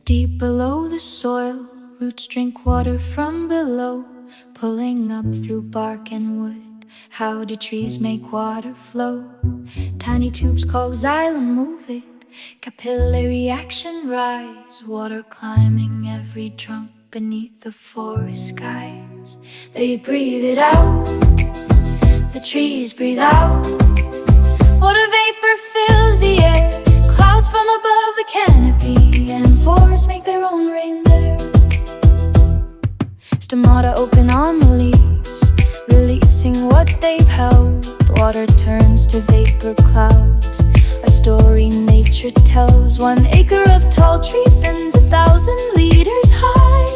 Deep below the soil, roots drink water from below, pulling up through bark and wood. How do trees make water flow? Tiny tubes called xylem move it. Capillary action rise, water climbing every trunk beneath the forest skies. They breathe it out, the trees breathe out. Water vapor fills the air, clouds from above the canopy, and forests make their own rain there. Stomata open on the leaves, releasing what they've held. Water turns to vapor clouds, a story nature tells. 1 acre of tall trees sends 1,000 liters high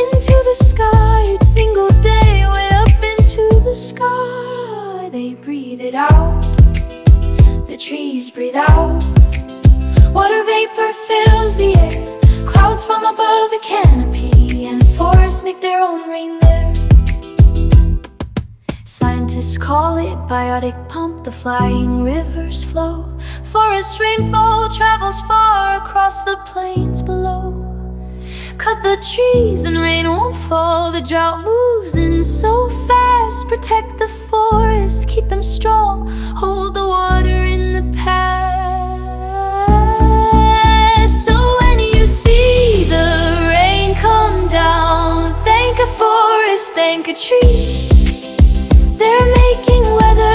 into the sky each single day, way up into the sky. They breathe it out, the trees breathe out. Water vapor fills the air, clouds from above the canopy, and forests make their own rain there. Scientists call it biotic pump, the flying rivers flow. Forest rainfall travels far across the plains below. Cut the trees and rain won't fall, the drought moves in so fast. Protect the forests, keep them strong, hold the water in the past. So when you see the rain come down, thank a forest, thank a tree. They're making weather